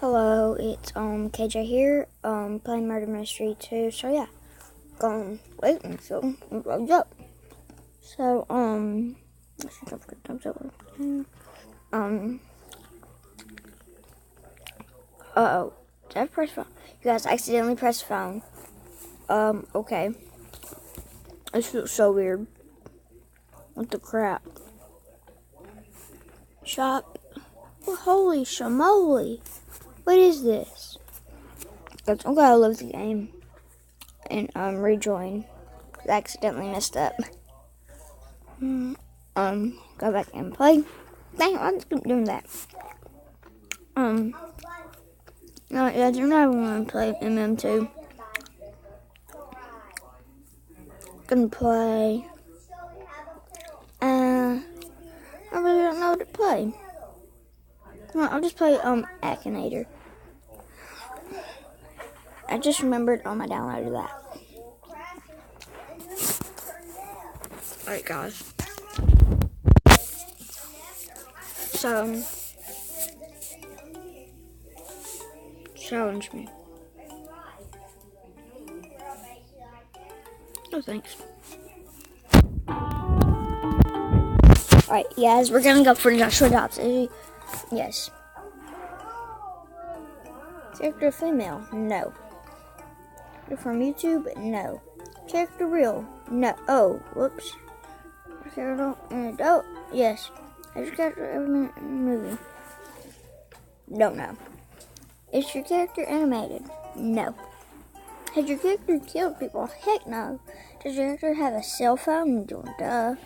Hello, it's KJ here, playing Murder Mystery 2, so yeah, wait until it loads up. So, let's see, don't forget thumbs up. Uh-oh, did I press phone? You guys accidentally pressed phone. Okay. This feels so weird. What the crap? Shop. Oh, holy shamoly. What is this? Guys, I'm gonna leave the game and rejoin. I accidentally messed up. Go back and play. Dang, I'll just keep doing that. No, yeah, do not want to play MM2. Gonna play. I really don't know what to play. No, I'll just play Akinator. I just remembered I downloaded that. Alright, guys. So, challenge me. No thanks. Alright, yes, we're gonna go for Joshua Dobbs. Yes. Character female? No. Character from YouTube? No. Character real? No. Oh, whoops. Character adult? Yes. Has your character ever been in a movie? Don't know. Is your character animated? No. Has your character killed people? Heck no. Does your character have a cell phone? Duh.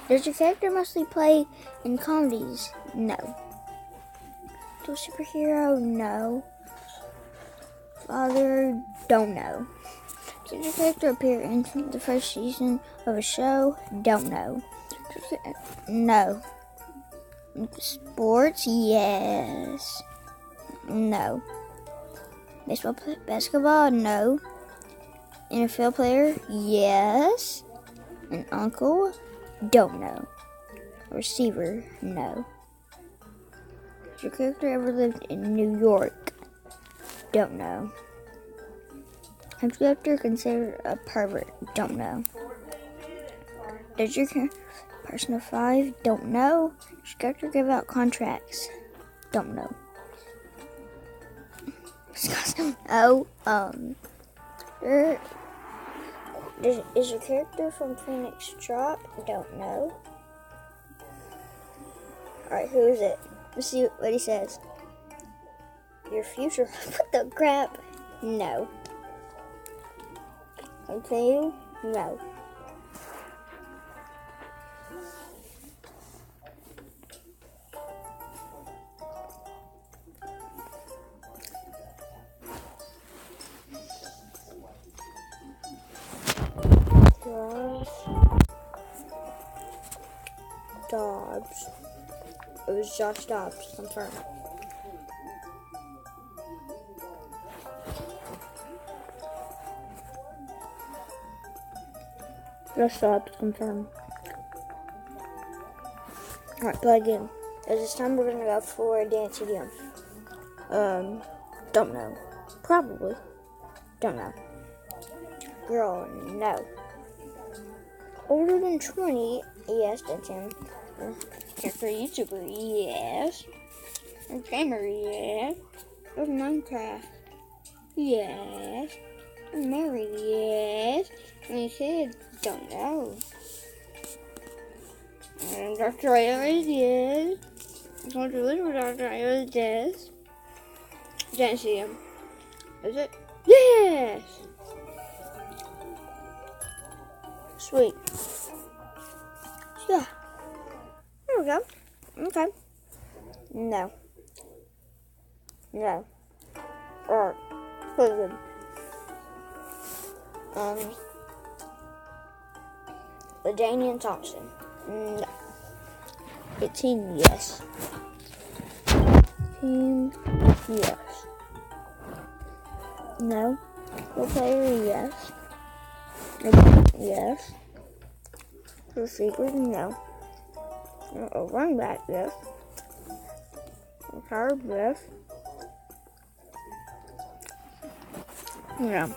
Does your character mostly play in comedies? No. To a superhero? No. Father? Don't know. Did your character appear in the first season of a show? Don't know. No. Sports? Yes. No. Basketball? No. NFL player? Yes. An uncle? Don't know. A receiver? No. Has your character ever lived in New York? Don't know. Has your character considered a pervert? Don't know. Does your Persona 5? Don't know. Does your character give out contracts? Don't know. Is your character from Phoenix Drop? Don't know. Alright, who is it? Let's see what he says. Your future? What the crap? No. Okay, no. Dobbs. It was Josh Dobbs, confirmed. Josh Dobbs, confirmed. Alright, play again. This time we're gonna go for a dance again. Don't know. Probably. Don't know. Girl, no. Older than 20, yes, that's him. Character YouTuber, yes. A gamer, yes. Of Minecraft, yes. I'm married, yes. And kids, don't know. And Dr. Ayers, yes. I'm going to live with Dr. Ayers, yes. Didn't see him. Is it? Yes! Sweet. Yeah. There we go. Okay. No. No. Or prison. LaDainian Thompson. No. 18, yes. Team, yes. No. Role player, yes. Yes. Receiver, no. A running back, yes. A card, yes. Yeah.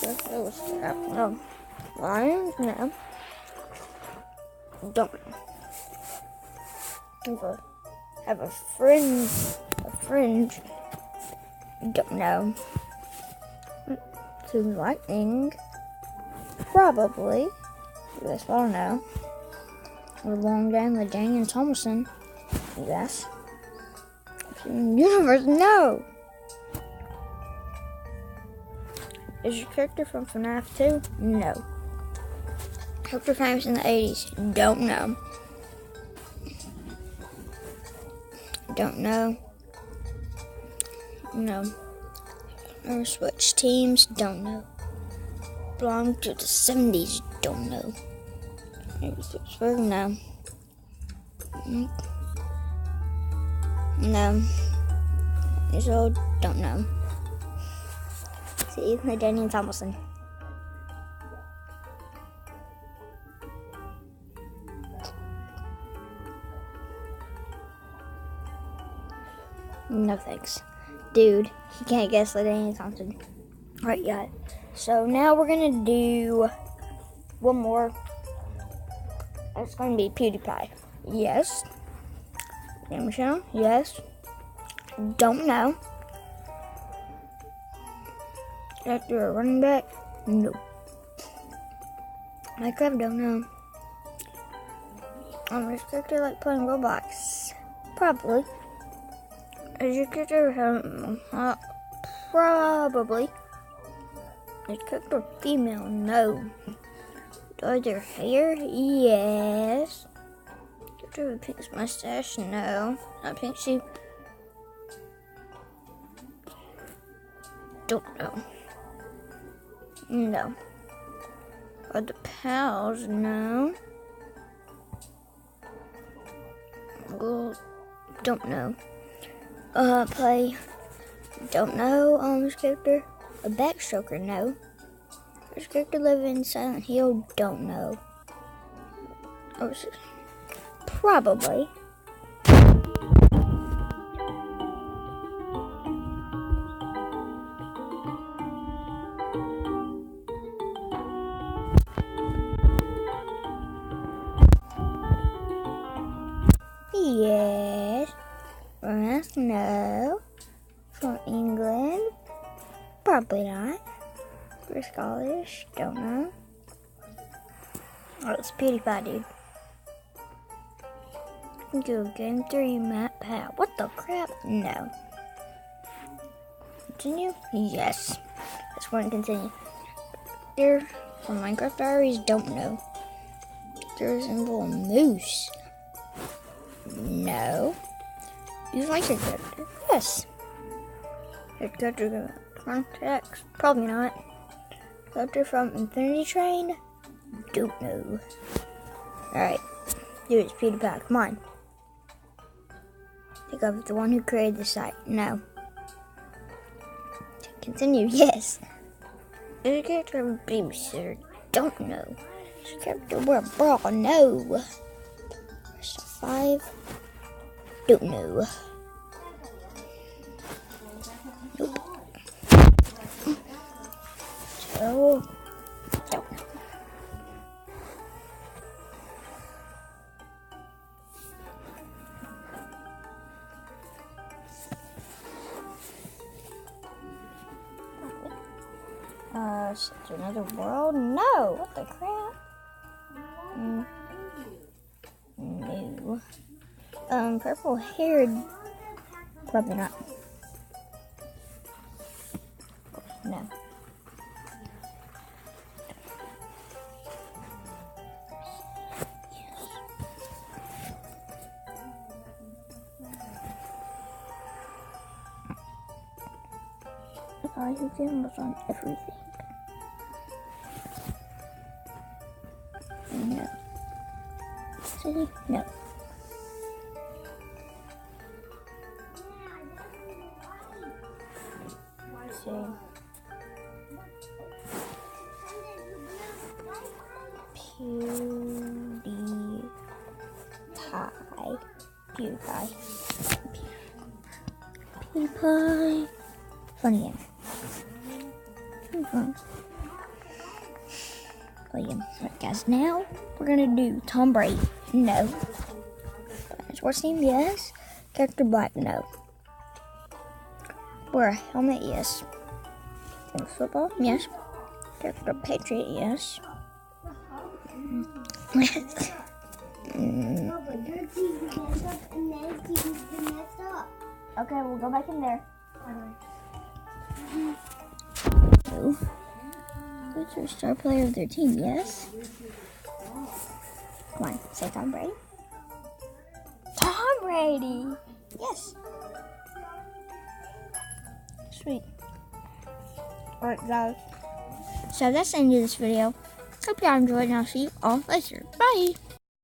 No. Lions, no. Don't. Have a fringe. Don't know. To lightning, probably. Yes, I don't know. Or long down the Daniel Thomason. Yes. Universe, no. Is your character from FNAF 2? No. Character famous in the 80s? Don't know. Don't know. No. Or switch teams? Don't know. Belong to the 70s? Don't know. Maybe Pittsburgh? No. No. Years old? Don't know. See, Daniel Thomason. No thanks. Dude, he can't guess Daniel Thompson. Right yet. So now we're gonna do one more. It's gonna be PewDiePie. Yes. Game channel? Yes. Don't know. After a running back? No. Minecraft? Don't know. This character like playing Roblox? Probably. Is your character probably. Is your character female? No. Are their hair? Yes. Character with pink mustache? No. Not pink sheep. Don't know. No. Are the pals? No. Well, don't know. Play. Don't know. This character. A backstroker? No. This character live in Silent Hill? Don't know. Oh, probably. Yes. France? No. From England? Probably not. For Scottish? Don't know. Oh, it's PewDiePie, dude. Do game 3 map pal. What the crap? No. Continue? Yes. Let's go and continue. There from Minecraft Diaries? Don't know. There resemble a moose? No. You like your character? Yes. Your character contacts? Probably not. Character from Infinity Train? Don't know. Alright. Dude, it's PewDiePie. Come on. Think of the one who created the site. No. Continue. Yes. Is your character a babysitter? Don't know. Is your character wear a bra? No. 5. Don't know. Nope. So, don't know. It's another world? No. What the crap? No. Purple haired. Probably not. No. The guy who gambles on everything. No. City? No. So, PewDiePie. PewDiePie. Funny game. Alright, guys, now we're gonna do Tom Brady. No. Sports team, yes. Character Black, no. Wear a helmet, yes. Football, yes. Character Patriot, yes. Okay, we'll go back in there. Who's your star player of their team? Yes. Come on, say Tom Brady. Tom Brady! Yes. Sweet. Alright, guys. So that's the end of this video. Hope y'all enjoyed, and I'll see you all later. Bye!